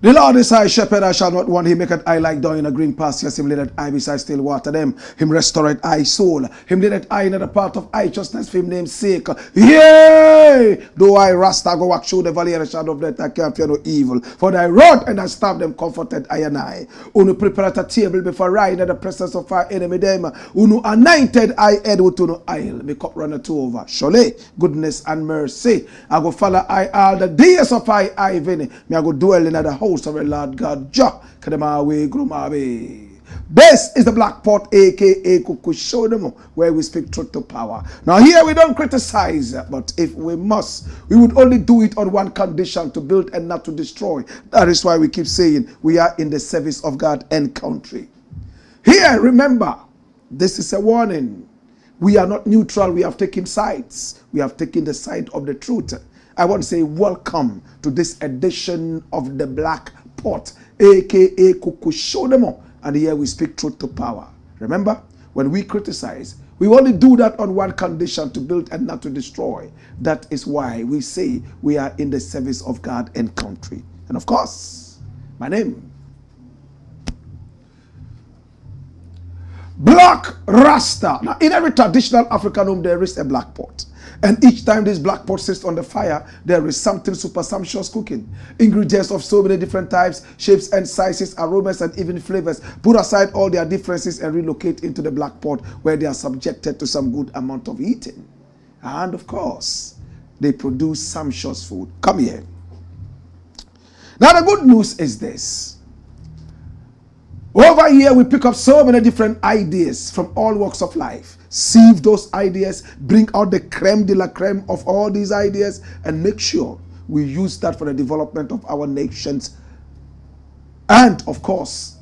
The Lord is high shepherd, I shall not want. He maketh I like down in a green pastures. Him leadeth I beside still water them. Him restoreth I soul. Him leadeth I in the path of righteousness for him name's sake. Yea! Though I Rasta go walk through the valley of the shadow of death, I can't fear no evil. For thy rod and thy staff them comforted I and I. Unu prepared a table before I in the presence of our enemy them. Unu anointed I head with unu oil. My cup runneth over. Surely goodness and mercy I go follow I all the days of I Vinny. Me I go dwell in the house of the Lord God. This is the Black Pot, aka Kukushodemo, where we speak truth to power. Now here we don't criticize, but if we must, we would only do it on one condition: to build and not to destroy. That is why we keep saying we are in the service of God and country. Here, remember, this is a warning. We are not neutral. We have taken sides. We have taken the side of the truth. I want to say welcome to this edition of the Black Pot, aka Kukushodemo, and here we speak truth to power. Remember, when we criticize, we only do that on one condition: to build and not to destroy. That is why we say we are in the service of God and country. And of course, my name, Blakk RASTA. Now, in every traditional African home, there is a black pot. And each time this black pot sits on the fire, there is something super sumptuous cooking. Ingredients of so many different types, shapes and sizes, aromas and even flavors. Put aside all their differences and relocate into the black pot, where they are subjected to some good amount of eating. And of course, they produce sumptuous food. Come here. Now the good news is this. Over here, we pick up so many different ideas from all walks of life. Sieve those ideas, bring out the creme de la creme of all these ideas, and make sure we use that for the development of our nations. And of course,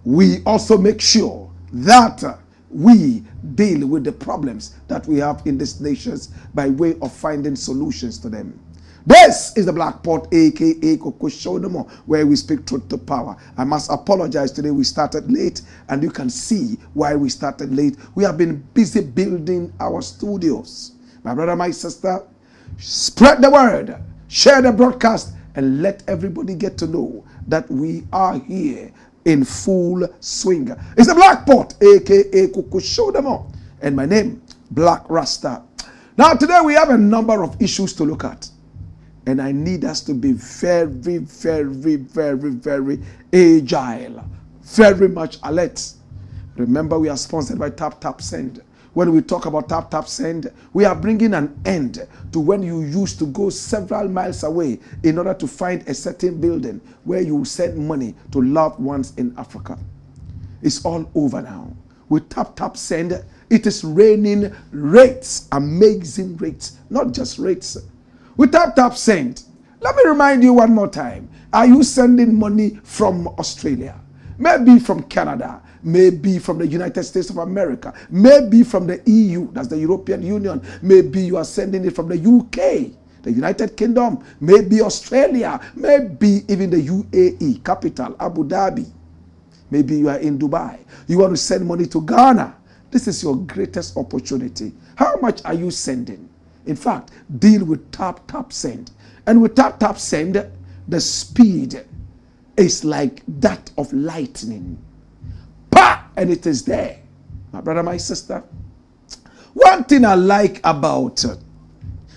we also make sure that we deal with the problems that we have in these nations by way of finding solutions to them. This is the Black Pot, aka Kukushodemo, where we speak truth to power. I must apologize today. We started late, and you can see why we started late. We have been busy building our studios. My brother, my sister, spread the word, share the broadcast, and let everybody get to know that we are here in full swing. It's the Black Pot, aka Kukushodemo, and my name, Blakk RASTA. Now today we have a number of issues to look at. And I need us to be very, very, very, very agile. Very much alert. Remember, we are sponsored by Tap Send. When we talk about Tap Send, we are bringing an end to when you used to go several miles away in order to find a certain building where you send money to loved ones in Africa. It's all over now. With Tap Send, it is raining rates, amazing rates, not just rates. With Tap Send, let me remind you one more time. Are you sending money from Australia? Maybe from Canada. Maybe from the United States of America. Maybe from the EU, that's the European Union. Maybe you are sending it from the UK, the United Kingdom. Maybe Australia. Maybe even the UAE, capital, Abu Dhabi. Maybe you are in Dubai. You want to send money to Ghana. This is your greatest opportunity. How much are you sending? In fact, deal with Tap Send. And with Tap Send, the speed is like that of lightning. Pa! And it is there. My brother, my sister. One thing I like about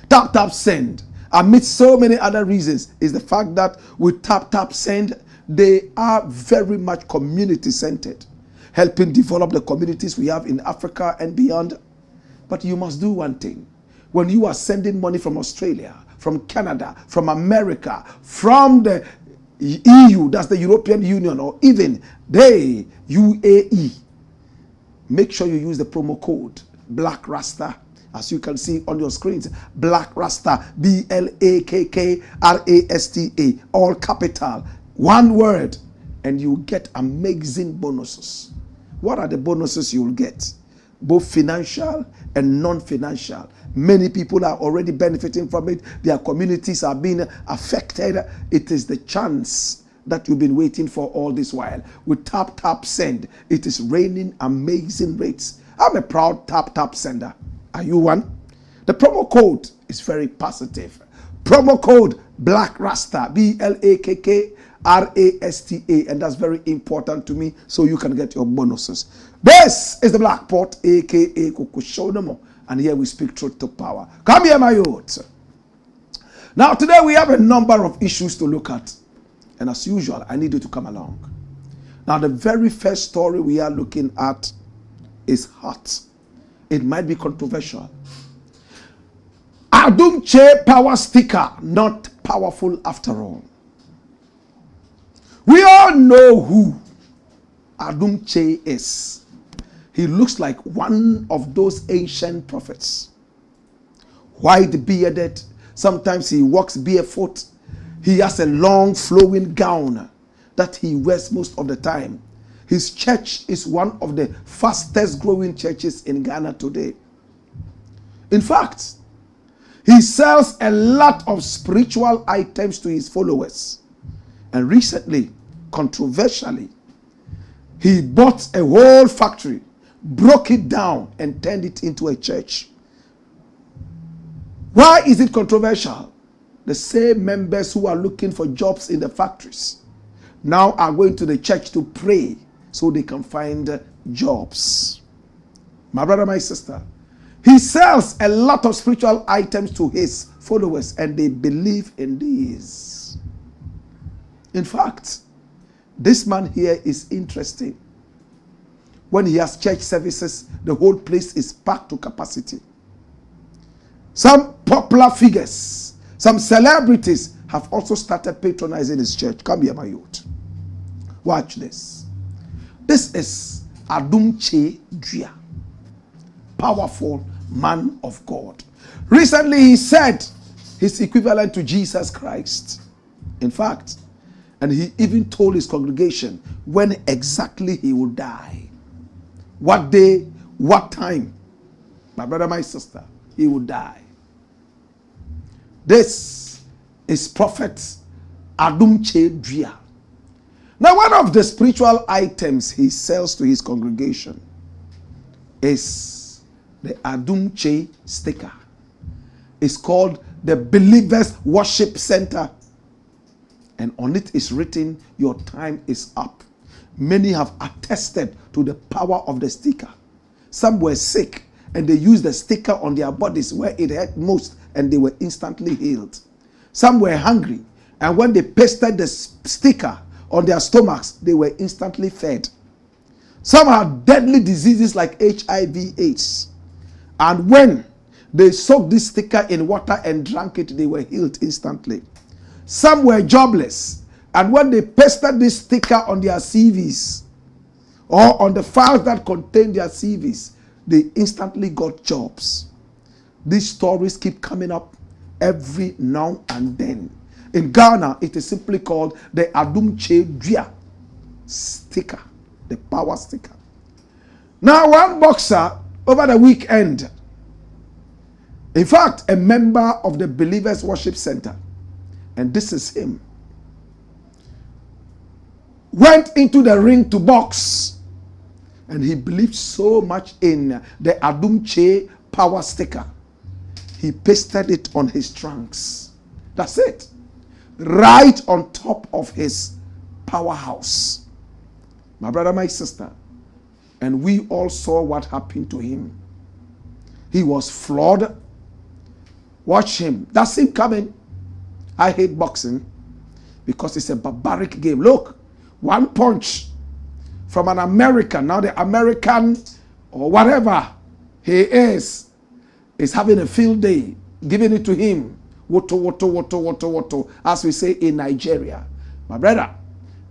Tap Send, amidst so many other reasons, is the fact that with Tap Send, they are very much community-centered, helping develop the communities we have in Africa and beyond. But you must do one thing. When you are sending money from Australia, from Canada, from America, from the EU, that's the European Union, or even the UAE, make sure you use the promo code Blakk RASTA, as you can see on your screens. Blakk RASTA, BLAKKRASTA, all capital, one word, and you get amazing bonuses. What are the bonuses you will get? Both financial and non-financial. Many people are already benefiting from it. Their communities are being affected. It is the chance that you've been waiting for all this while. With Tap Send, it is raining amazing rates. I'm a proud Tap sender. Are you one? The promo code is very positive. Promo code Blakk RASTA, RASTA, and that's very important to me, so you can get your bonuses. This is the Blakk Pot, aka Kukushonomo, and here we speak truth to power. Come here, my youth. Now, today we have a number of issues to look at, and as usual, I need you to come along. Now, the very first story we are looking at is hot. It might be controversial. Adom Kyei power sticker, not powerful after all. We all know who Adom Kyei is. He looks like one of those ancient prophets. White bearded, sometimes he walks barefoot. He has a long flowing gown that he wears most of the time. His church is one of the fastest growing churches in Ghana today. In fact, he sells a lot of spiritual items to his followers. And recently, controversially, he bought a whole factory, broke it down, and turned it into a church. Why is it controversial? The same members who are looking for jobs in the factories now are going to the church to pray so they can find jobs. My brother, my sister, he sells a lot of spiritual items to his followers, and they believe in these. In fact, this man here is interesting. When he has church services, the whole place is packed to capacity. Some popular figures, some celebrities have also started patronizing his church. Come here, my youth. Watch this. This is Adom Kyei, powerful man of God. Recently, he said he's equivalent to Jesus Christ. In fact, and he even told his congregation when exactly he would die. What day, what time. My brother, my sister, he would die. This is Prophet Adom Kyei. Now, one of the spiritual items he sells to his congregation is the Adom Kyei sticker. It's called the Believers Worship Center. And on it is written, your time is up. Many have attested to the power of the sticker. Some were sick and they used the sticker on their bodies where it hurt most and they were instantly healed. Some were hungry and when they pasted the sticker on their stomachs, they were instantly fed. Some had deadly diseases like HIV/AIDS. And when they soaked this sticker in water and drank it, they were healed instantly. Some were jobless. And when they pasted this sticker on their CVs or on the files that contained their CVs, they instantly got jobs. These stories keep coming up every now and then. In Ghana, it is simply called the Adom Kyei sticker, the power sticker. Now, one boxer over the weekend, in fact, a member of the Believers Worship Center, and this is him, went into the ring to box, and he believed so much in the Adom Kyei power sticker. He pasted it on his trunks. That's it. Right on top of his powerhouse. My brother, my sister, and we all saw what happened to him. He was flawed. Watch him. That's him coming. I hate boxing because it's a barbaric game. Look, one punch from an American. Now the American or whatever he is having a field day, giving it to him. Woto, woto, woto, woto, woto, as we say in Nigeria. My brother,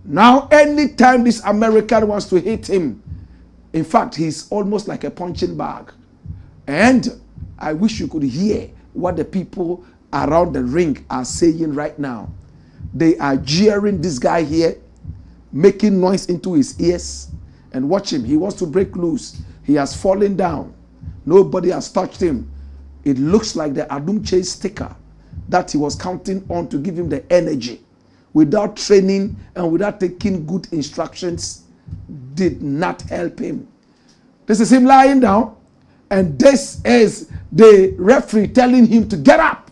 now anytime this American wants to hit him, in fact, he's almost like a punching bag. And I wish you could hear what the people around the ring are saying right now. They are jeering this guy here, making noise into his ears. And watch him. He wants to break loose. He has fallen down. Nobody has touched him. It looks like the Adom Kyei sticker that he was counting on to give him the energy, without training and without taking good instructions, did not help him. This is him lying down, and this is the referee telling him to get up.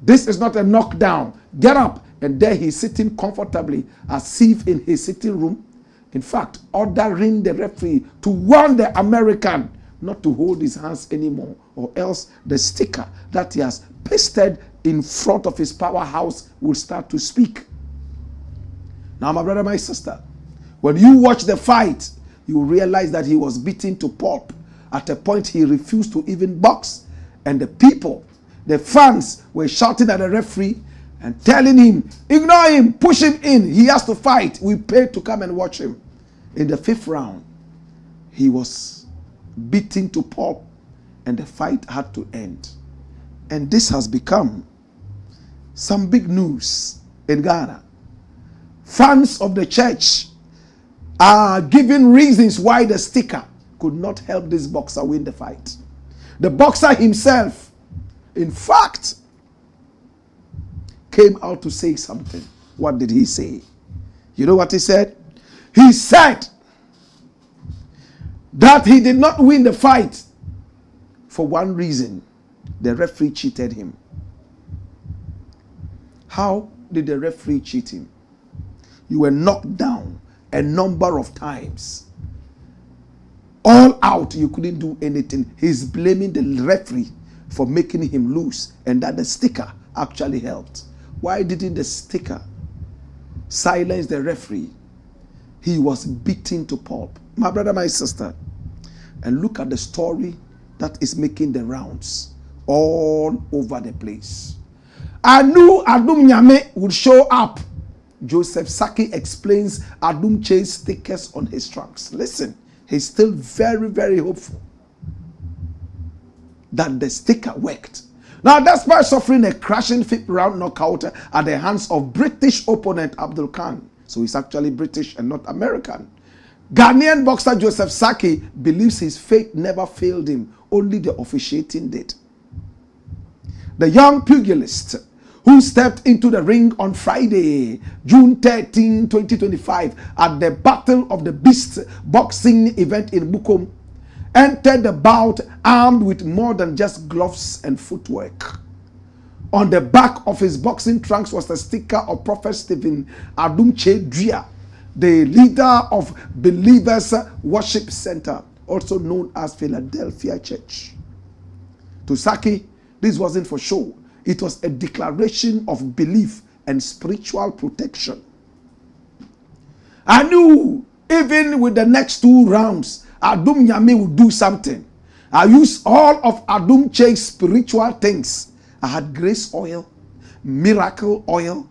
This is not a knockdown. Get up And there he's sitting comfortably as if in his sitting room. In fact, ordering the referee to warn the American not to hold his hands anymore, or else the sticker that he has pasted in front of his powerhouse will start to speak. Now, my brother, my sister, when you watch the fight, you realize that he was beaten to pulp. At a point, he refused to even box. And the people, the fans, were shouting at the referee and telling him, ignore him, push him in. He has to fight. We paid to come and watch him. In the 5th round, he was beaten to pulp and the fight had to end. And this has become some big news in Ghana. Fans of the church are giving reasons why the sticker could not help this boxer win the fight. The boxer himself, in fact, came out to say something. What did he say? You know what he said? He said that he did not win the fight for one reason. The referee cheated him. How did the referee cheat him? You were knocked down a number of times. All out, you couldn't do anything. He's blaming the referee for making him lose, and that the sticker actually helped. Why didn't the sticker silence the referee? He was beaten to pulp. My brother, my sister, and look at the story that is making the rounds all over the place. I knew Adom Kyei would show up. Joseph Saki explains Adom Kye's stickers on his trunks. Listen, he's still very, very hopeful that the sticker worked. Now, despite suffering a crashing 5th round knockout at the hands of British opponent Abdul Khan, so he's actually British and not American, Ghanaian boxer Joseph Saki believes his faith never failed him, only the officiating did. The young pugilist who stepped into the ring on Friday, June 13, 2025, at the Battle of the Beast boxing event in Bukom, entered the bout armed with more than just gloves and footwork. On the back of his boxing trunks was the sticker of Prophet Stephen Adom Kyei, the leader of Believers Worship Center, also known as Philadelphia Church. To Saki, this wasn't for show. It was a declaration of belief and spiritual protection. I knew even with the next 2 rounds, Adom Kyei would do something. I used all of Adom Kyei's spiritual things. I had grace oil, miracle oil,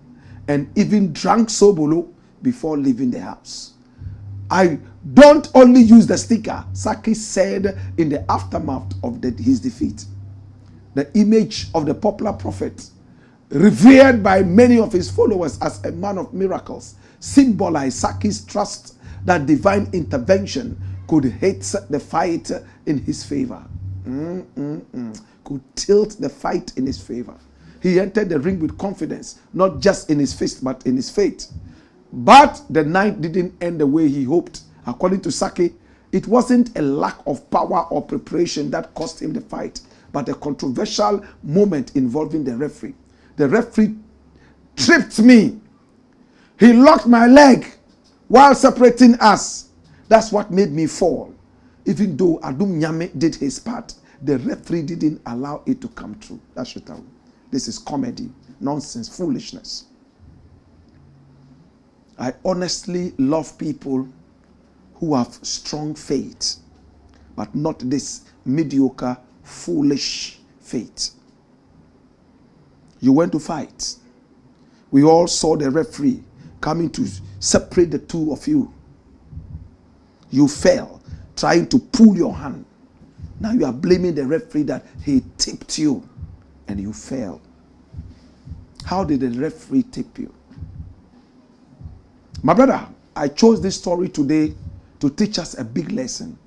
and even drank Sobolo before leaving the house. I don't only use the sticker, Saki said in the aftermath of his defeat. The image of the popular prophet, revered by many of his followers as a man of miracles, symbolized Saki's trust that divine intervention could hit the fight in his favor. Could tilt the fight in his favor. He entered the ring with confidence, not just in his fist, but in his faith. But the night didn't end the way he hoped. According to Saki, it wasn't a lack of power or preparation that cost him the fight, but a controversial moment involving the referee. The referee tripped me. He locked my leg while separating us. That's what made me fall. Even though Adom Kyei did his part, the referee didn't allow it to come true. That's what I mean. This is comedy, nonsense, foolishness. I honestly love people who have strong faith, but not this mediocre, foolish faith. You went to fight. We all saw the referee coming to separate the two of you. You fell, trying to pull your hand. Now you are blaming the referee that he tipped you and you fell. How did the referee tip you? My brother, I chose this story today to teach us a big lesson.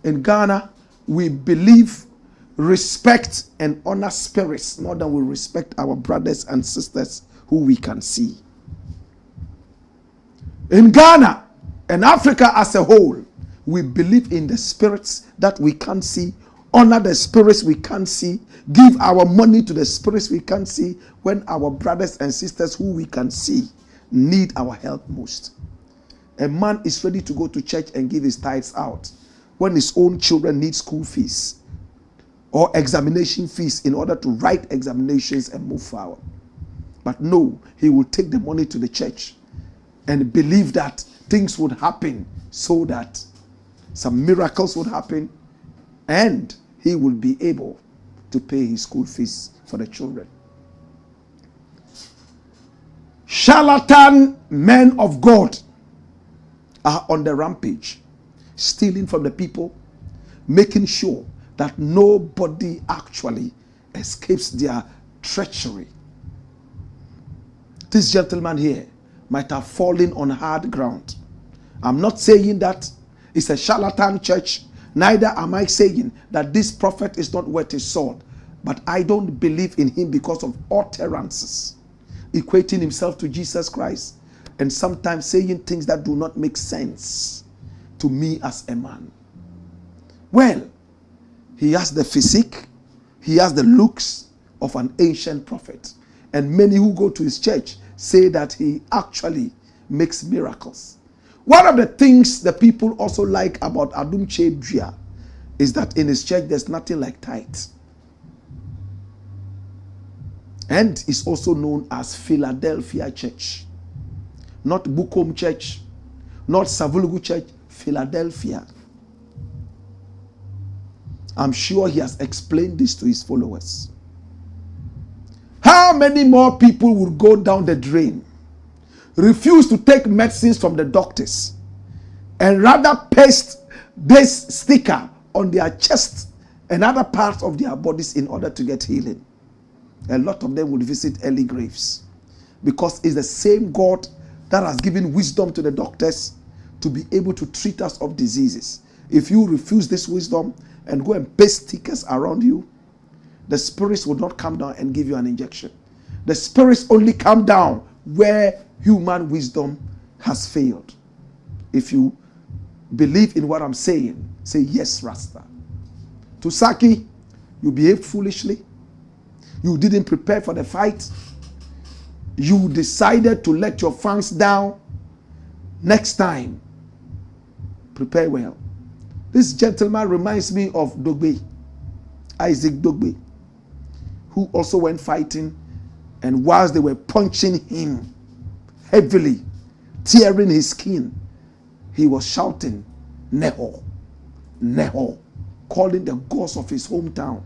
In Ghana, we believe, respect, and honor spirits more than we respect our brothers and sisters who we can see. In Ghana and Africa as a whole, we believe in the spirits that we can't see honor the spirits we can't see, give our money to the spirits we can't see, when our brothers and sisters who we can see need our help most. A man is ready to go to church and give his tithes out when his own children need school fees or examination fees in order to write examinations and move forward. But no, he will take the money to the church and believe that things would happen so that some miracles would happen and he will be able to pay his school fees for the children. Charlatan men of God are on the rampage, stealing from the people, making sure that nobody actually escapes their treachery. This gentleman here might have fallen on hard ground. I'm not saying that it's a charlatan church, neither am I saying that this prophet is not worth his sword, but I don't believe in him because of utterances, equating himself to Jesus Christ, and sometimes saying things that do not make sense to me as a man. Well, he has the physique, he has the looks of an ancient prophet, and many who go to his church say that he actually makes miracles. One of the things the people also like about Adom Kyei is that in his church there's nothing like tithe. And is also known as Philadelphia Church. Not Bukom Church, not Savulugu Church, Philadelphia. I'm sure he has explained this to his followers. How many more people will go down the drain, refuse to take medicines from the doctors, and rather paste this sticker on their chest and other parts of their bodies in order to get healing? A lot of them will visit early graves because it's the same God that has given wisdom to the doctors to be able to treat us of diseases. If you refuse this wisdom and go and paste stickers around you, the spirits will not come down and give you an injection. The spirits only come down where human wisdom has failed. If you believe in what I'm saying, say yes, Rasta. To Saki, you behaved foolishly. You didn't prepare for the fight. You decided to let your fans down. Next time, prepare well. This gentleman reminds me of Dogbe, Isaac Dogbe, who also went fighting, and whilst they were punching him heavily, tearing his skin, he was shouting, Neho, Neho, calling the gods of his hometown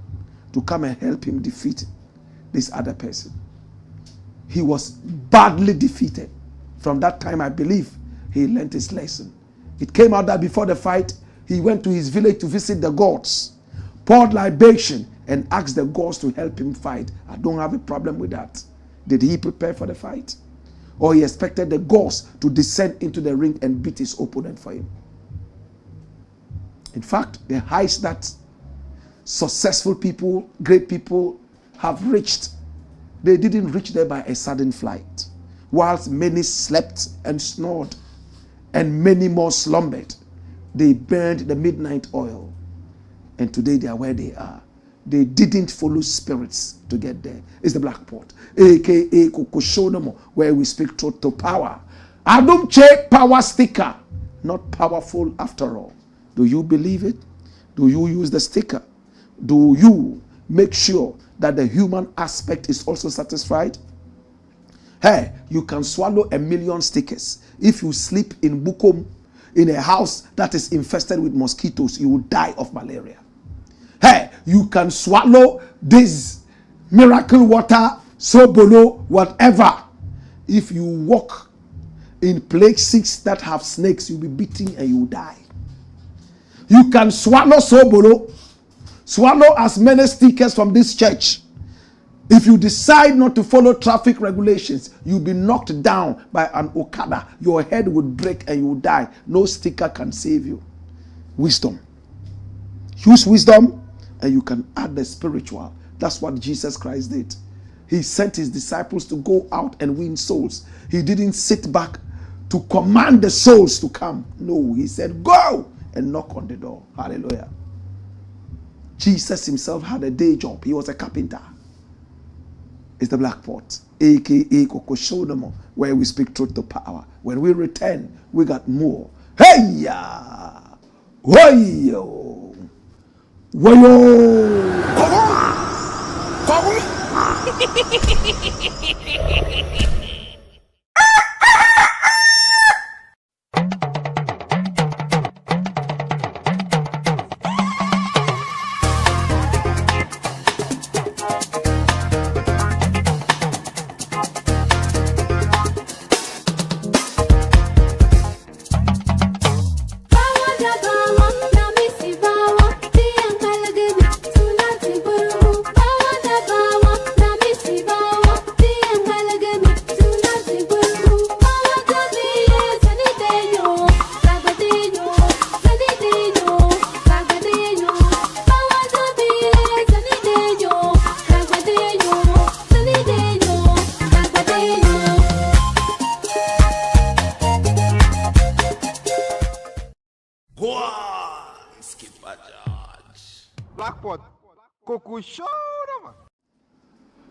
to come and help him defeat this other person. He was badly defeated. From that time, I believe, he learned his lesson. It came out that before the fight, he went to his village to visit the gods, poured libation, and asked the gods to help him fight. I don't have a problem with that. Did he prepare for the fight? Or he expected the gods to descend into the ring and beat his opponent for him? In fact, the heights that successful people, great people have reached, they didn't reach there by a sudden flight. Whilst many slept and snored, and many more slumbered, they burned the midnight oil. And today they are where they are. They didn't follow spirits to get there. It's the Blakk Pot, aka Kokoshonomo, where we speak truth to power. Adom Kyei power sticker, not powerful after all. Do you believe it? Do you use the sticker? Do you make sure that the human aspect is also satisfied? Hey, you can swallow 1,000,000 stickers. If you sleep in Bukom, in a house that is infested with mosquitoes, you will die of malaria. Hey, you can swallow this miracle water, sobolo, whatever. If you walk in places that have snakes, you'll be beaten and you will die. You can swallow sobolo, swallow as many stickers from this church. If you decide not to follow traffic regulations, you'll be knocked down by an Okada. Your head would break and you will die. No sticker can save you. Wisdom. Use wisdom and you can add the spiritual. That's what Jesus Christ did. He sent his disciples to go out and win souls. He didn't sit back to command the souls to come. No, he said, go and knock on the door. Hallelujah. Jesus himself had a day job. He was a carpenter. It's the Blakk Pot, aka Kokoshodomo, where we speak truth to power. When we return, we got more. Hey ya! Woyo! Woyo!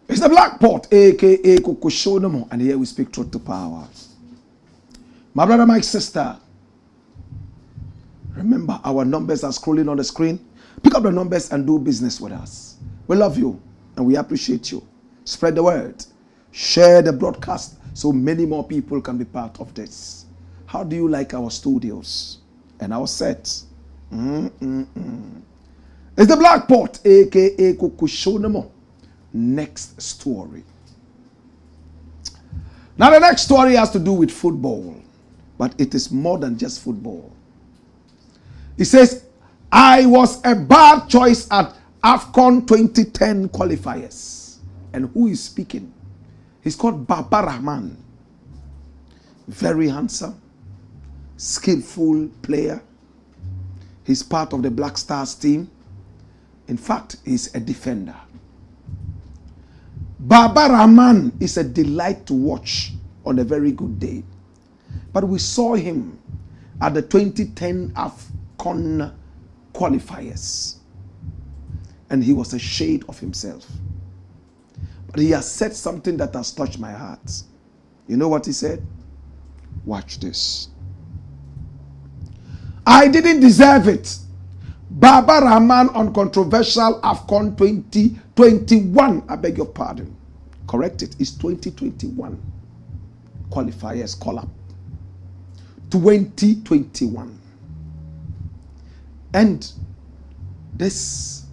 It's the Blakk Pot, aka Kokoshodomo, and here we speak truth to power. My brother, my sister, remember our numbers are scrolling on the screen. Pick up the numbers and do business with us. We love you and we appreciate you. Spread the word. Share the broadcast so many more people can be part of this. How do you like our studios and our sets? It's the Blakk Pot, aka Kokoshodomo. Next story. Now the next story has to do with football, but it is more than just football. It says, I was a bad choice at AFCON 2010 qualifiers. And who is speaking? He's called Rahman. Very handsome, skillful player. He's part of the Black Stars team. In fact, he's a defender. Rahman is a delight to watch on a very good day. But we saw him at the 2010 AFCON qualifiers. And he was a shade of himself. But he has said something that has touched my heart. You know what he said? Watch this. I didn't deserve it. Rahman on controversial AFCON 2021. I beg your pardon. Correct it. It's 2021. Qualifiers call up. 2021. And this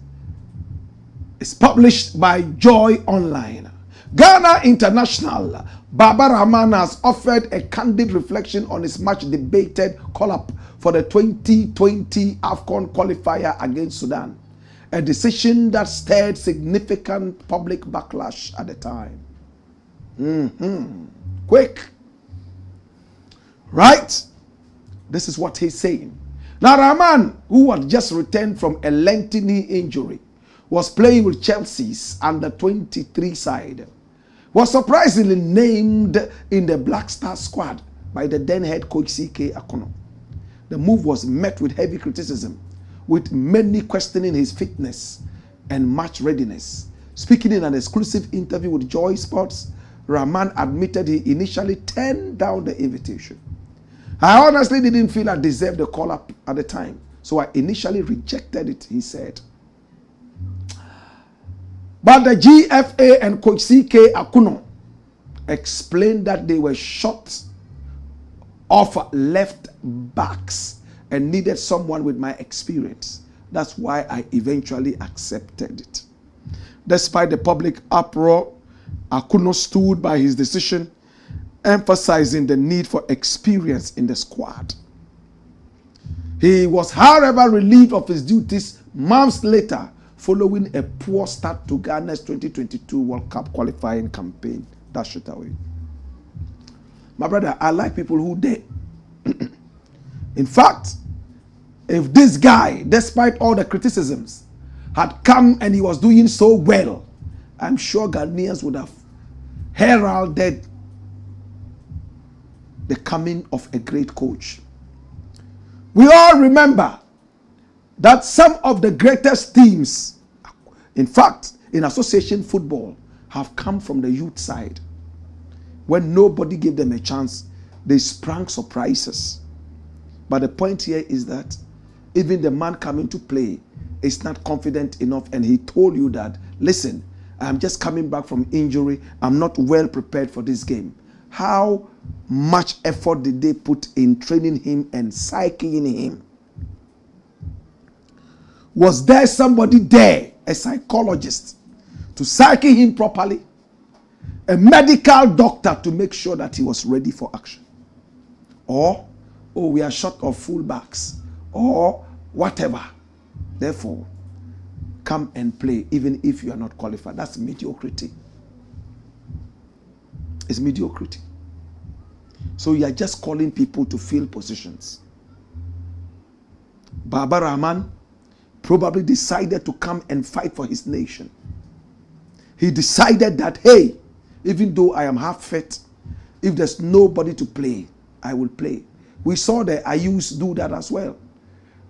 is published by Joy Online. Ghana International. Rahman has offered a candid reflection on his much debated call-up for the 2020 AFCON qualifier against Sudan. A decision that stirred significant public backlash at the time. Quick. Right? This is what he's saying. Now Rahman, who had just returned from a lengthy knee injury, was playing with Chelsea's under 23 side, was surprisingly named in the Black Star squad by the then head coach C.K. Akono. The move was met with heavy criticism, with many questioning his fitness and match readiness. Speaking in an exclusive interview with Joy Sports, Rahman admitted he initially turned down the invitation. I honestly didn't feel I deserved the call-up at the time, so I initially rejected it, he said. But the GFA and coach C.K. Akono explained that they were short of left backs and needed someone with my experience. That's why I eventually accepted it. Despite the public uproar, Akono stood by his decision, emphasizing the need for experience in the squad. He was, however, relieved of his duties months later, following a poor start to Ghana's 2022 World Cup qualifying campaign. Dash it away. My brother, I like people who dare. In fact, if this guy, despite all the criticisms, had come and he was doing so well, I'm sure Ghanaians would have heralded the coming of a great coach. We all remember that some of the greatest teams, in fact, in association football, have come from the youth side. When nobody gave them a chance, they sprang surprises. But the point here is that even the man coming to play is not confident enough, and he told you that, listen, I'm just coming back from injury. I'm not well prepared for this game. How much effort did they put in training him and psyching him? Was there somebody there, a psychologist, to psyche him properly? A medical doctor to make sure that he was ready for action? Or, oh, we are short of fullbacks, or whatever. Therefore, come and play even if you are not qualified. That's mediocrity. It's mediocrity. So you are just calling people to fill positions. Baba Rahman probably decided to come and fight for his nation. He decided that, hey, even though I am half fit, if there's nobody to play, I will play. We saw the Ayus do that as well.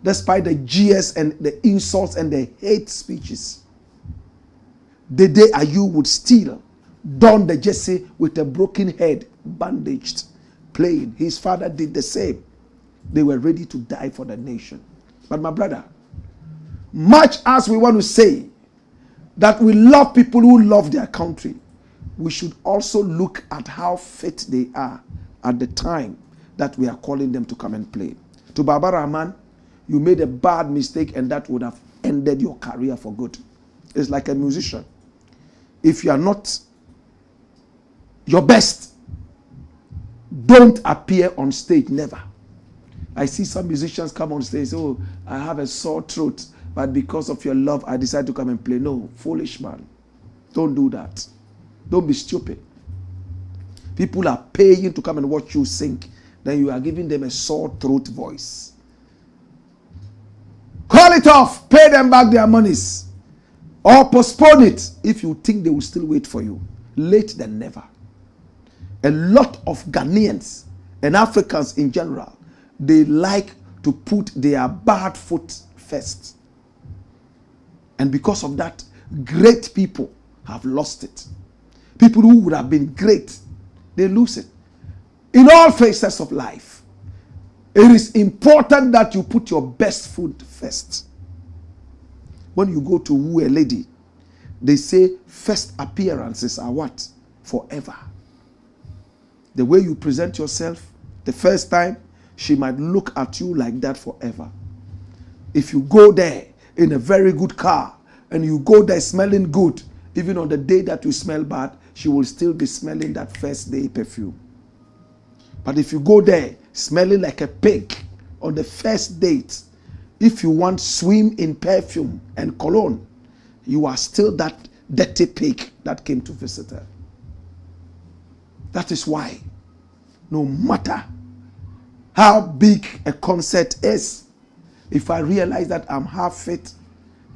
Despite the GS and the insults and the hate speeches, the day Ayu would still don the jersey with a broken head, bandaged, playing. His father did the same. They were ready to die for the nation. But my brother, much as we want to say that we love people who love their country, we should also look at how fit they are at the time that we are calling them to come and play. To Baba Rahman, you made a bad mistake and that would have ended your career for good. It's like a musician. If you are not your best, don't appear on stage, never. I see some musicians come on stage, oh, I have a sore throat, but because of your love, I decide to come and play. No, foolish man. Don't do that. Don't be stupid. People are paying to come and watch you sing. Then you are giving them a sore throat voice. Call it off. Pay them back their monies. Or postpone it if you think they will still wait for you. Late than never. A lot of Ghanaians and Africans in general, they like to put their bad foot first. And because of that, great people have lost it. People who would have been great, they lose it. In all phases of life, it is important that you put your best foot first. When you go to woo a lady, they say first appearances are what? Forever. The way you present yourself the first time, she might look at you like that forever. If you go there in a very good car and you go there smelling good, even on the day that you smell bad, she will still be smelling that first day perfume. But if you go there smelling like a pig on the first date, if you want swim in perfume and cologne, you are still that dirty pig that came to visit her. That is why, no matter how big a concert is, if I realize that I'm half fit,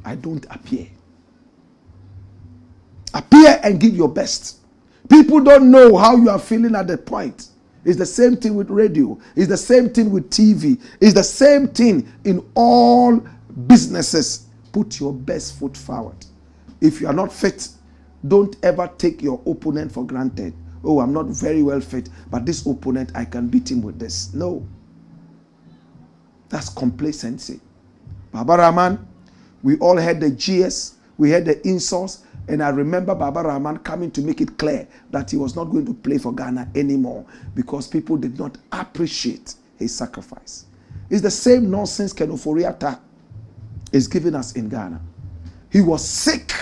I don't appear. Appear and give your best. People don't know how you are feeling at the point. It's the same thing with radio. It's the same thing with TV. It's the same thing in all businesses. Put your best foot forward. If you are not fit, don't ever take your opponent for granted. Oh, I'm not very well fit, but this opponent, I can beat him with this. No. That's complacency. Baba Rahman, we all had the GS, we had the insults, and I remember Baba Rahman coming to make it clear that he was not going to play for Ghana anymore because people did not appreciate his sacrifice. It's the same nonsense Ken Ofori-Atta is giving us in Ghana. He was sick,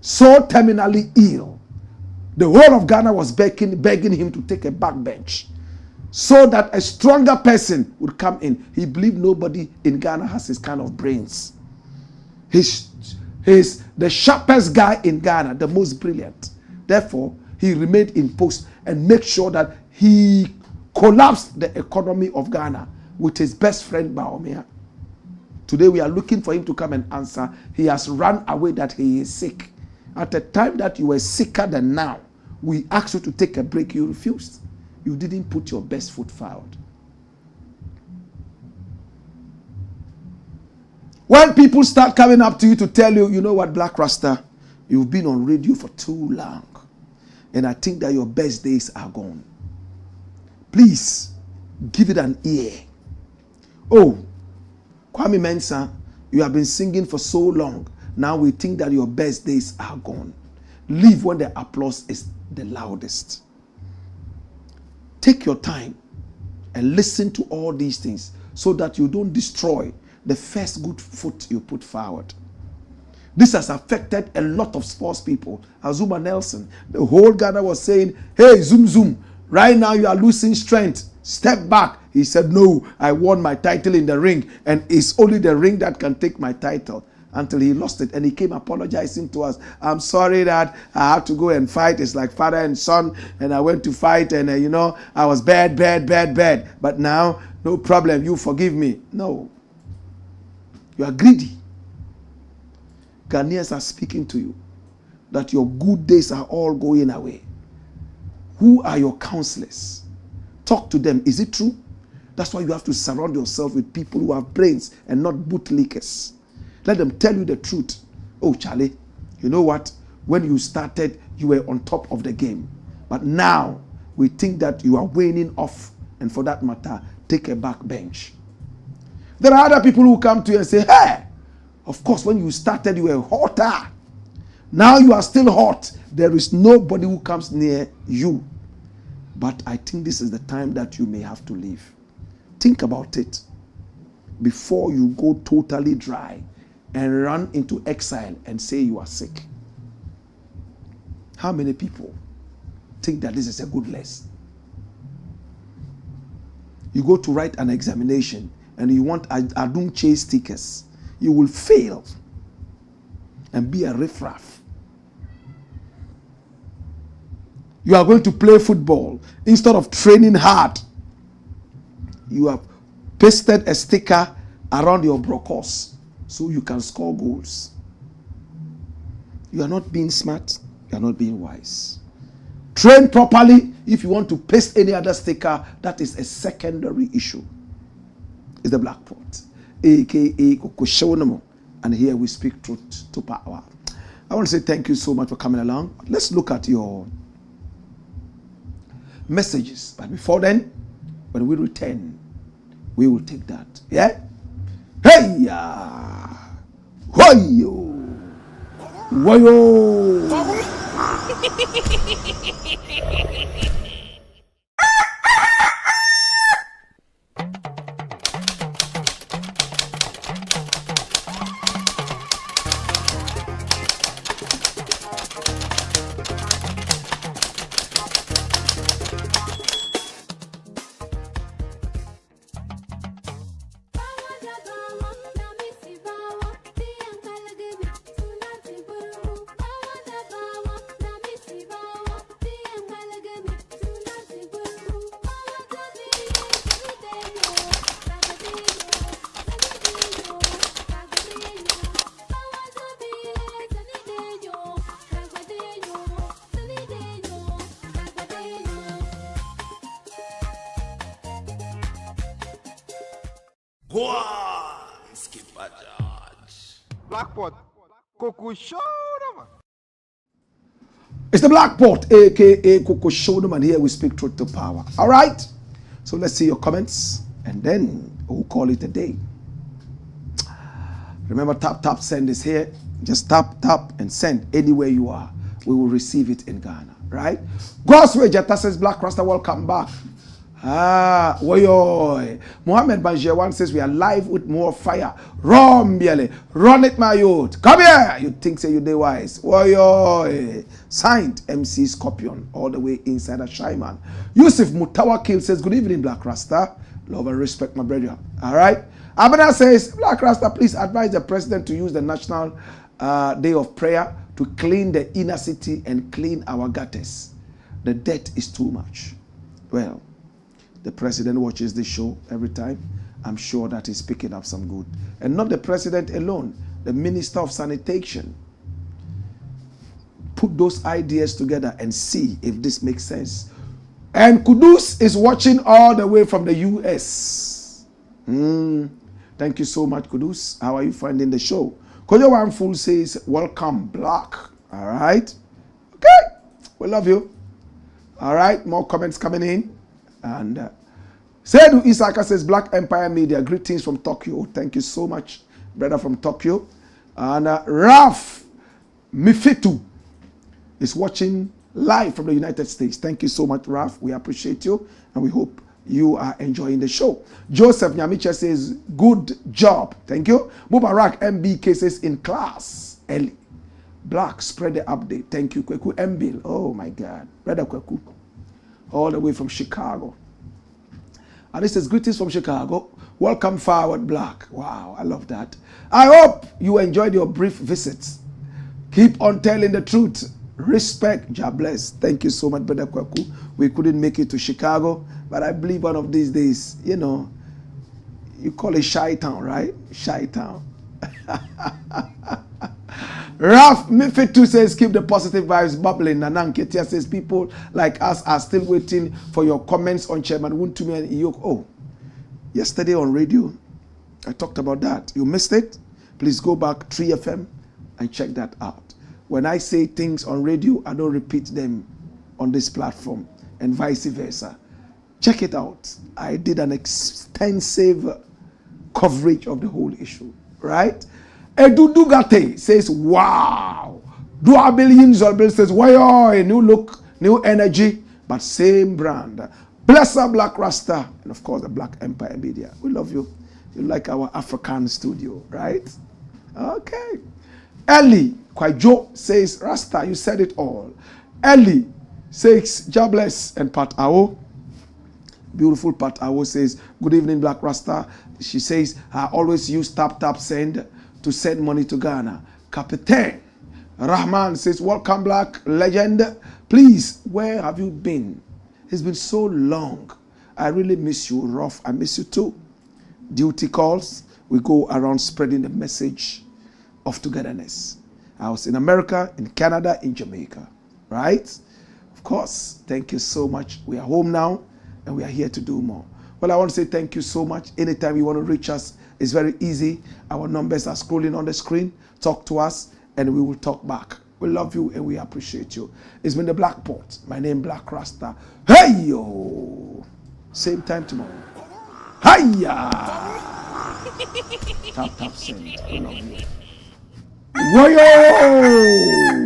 so terminally ill. The whole of Ghana was begging him to take a backbench so that a stronger person would come in. He believed nobody in Ghana has his kind of brains. He's the sharpest guy in Ghana, the most brilliant. Therefore, he remained in post and made sure that he collapsed the economy of Ghana with his best friend Baomia. Today we are looking for him to come and answer. He has run away that he is sick. At the time that you were sicker than now, we asked you to take a break. You refused. You didn't put your best foot forward. When people start coming up to you to tell you, you know what, Blakk Rasta, you've been on radio for too long, and I think that your best days are gone. Please, give it an ear. Oh, Kwame Mensah, you have been singing for so long. Now we think that your best days are gone. Leave when the applause is the loudest. Take your time and listen to all these things so that you don't destroy the first good foot you put forward. This has affected a lot of sports people. Azuma Nelson, the whole Ghana was saying, hey, Zoom Zoom, right now you are losing strength. Step back. He said, no, I won my title in the ring, and it's only the ring that can take my title, until he lost it. And he came apologizing to us. I'm sorry that I had to go and fight. It's like father and son, and I went to fight, and I was bad. But now, no problem, you forgive me. No. You are greedy. Ghanaians are speaking to you that your good days are all going away. Who are your counselors? Talk to them. Is it true? That's why you have to surround yourself with people who have brains and not bootlickers. Let them tell you the truth. Oh, Charlie, you know what? When you started, you were on top of the game. But now, we think that you are waning off. And for that matter, take a back bench. There are other people who come to you and say, hey, of course, when you started, you were hotter. Now you are still hot. There is nobody who comes near you. But I think this is the time that you may have to leave. Think about it before you go totally dry and run into exile and say you are sick. How many people think that this is a good lesson? You go to write an examination and you want Adom Kyei stickers. You will fail and be a riffraff. You are going to play football. Instead of training hard, you have pasted a sticker around your brocos so you can score goals. You are not being smart. You are not being wise. Train properly. If you want to paste any other sticker, that is a secondary issue. It's the Blakk Pot, aka Kokoshonomo, and here we speak truth to power. I want to say thank you so much for coming along. Let's look at your messages. But before then, when we return, we will take that. Yeah? Hey ya! Woyo! Woyo! Blakk Pot, Kokoshonomo. It's the Blakk Pot, aka Kokoshonomo, and here we speak truth to power. All right? So let's see your comments, and then we'll call it a day. Remember, tap, send is here. Just tap, and send anywhere you are. We will receive it in Ghana, right? God's way, Jetta says, Blakk Rasta, welcome back. Woyoy. Mohammed Banjewan says we are live with more fire. Run it, my youth. Come here. You think say you day wise. Woyoy. Signed MC Scorpion, all the way inside a Shyman. Yusuf Mutawakil says, good evening, Blakk Rasta. Love and respect, my brother. All right. Abena says, Blakk Rasta, please advise the president to use the National Day of Prayer to clean the inner city and clean our gutters. The debt is too much. Well, the president watches this show every time. I'm sure that he's picking up some good. And not the president alone, the Minister of Sanitation. Put those ideas together and see if this makes sense. And Kudus is watching all the way from the US. Thank you so much, Kudus. How are you finding the show? Kojo Wanful says, welcome, Blakk. All right. Okay. We love you. All right. More comments coming in. And Sedu Isaka says, Black Empire Media, greetings from Tokyo. Thank you so much, brother from Tokyo. And Raf Mifitu is watching live from the United States. Thank you so much, Raf. We appreciate you, and we hope you are enjoying the show. Joseph Nyamicha says, good job. Thank you. Mubarak MBK says, in class. Ellie. Blakk, spread the update. Thank you, Kweku Mbil. Oh, my God. Brother Kweku. All the way from Chicago. And this is greetings from Chicago. Welcome forward, Blakk. Wow, I love that. I hope you enjoyed your brief visit. Keep on telling the truth. Respect, God bless. Thank you so much, Brother Kwaku. We couldn't make it to Chicago, but I believe one of these days, you know, you call it Shy Town, right? Shy Town. Ralph Mifitu says, keep the positive vibes bubbling. Nanang Ketia says, people like us are still waiting for your comments on Chairman Wuntumi and Iyok. Oh, yesterday on radio, I talked about that. You missed it? Please go back 3FM and check that out. When I say things on radio, I don't repeat them on this platform, and vice versa. Check it out. I did an extensive coverage of the whole issue, right? Edu Dugate says, wow. Dua Billion Zolbil says, wow, a new look, new energy, but same brand. Bless our Black Rasta, and of course the Black Empire Media. We love you. You like our African studio, right? Okay. Ellie Kwajo says, Rasta, you said it all. Ellie says, Jobless, and Pat Awo. Beautiful Pat Awo says, good evening, Black Rasta. She says, I always use tap send to send money to Ghana. Captain Rahman says, welcome, Black legend. Please, where have you been? It's been so long. I really miss you, Ruff. I miss you too. Duty calls. We go around spreading the message of togetherness. I was in America, in Canada, in Jamaica, right? Of course, thank you so much. We are home now, and we are here to do more. Well, I want to say thank you so much. Anytime you want to reach us, it's very easy. Our numbers are scrolling on the screen. Talk to us, and we will talk back. We love you, and we appreciate you. It's been the Black Pot. My name, Black Rasta. Hey, yo! Same time tomorrow. Hiya! Tap, send. I love you. Whoa!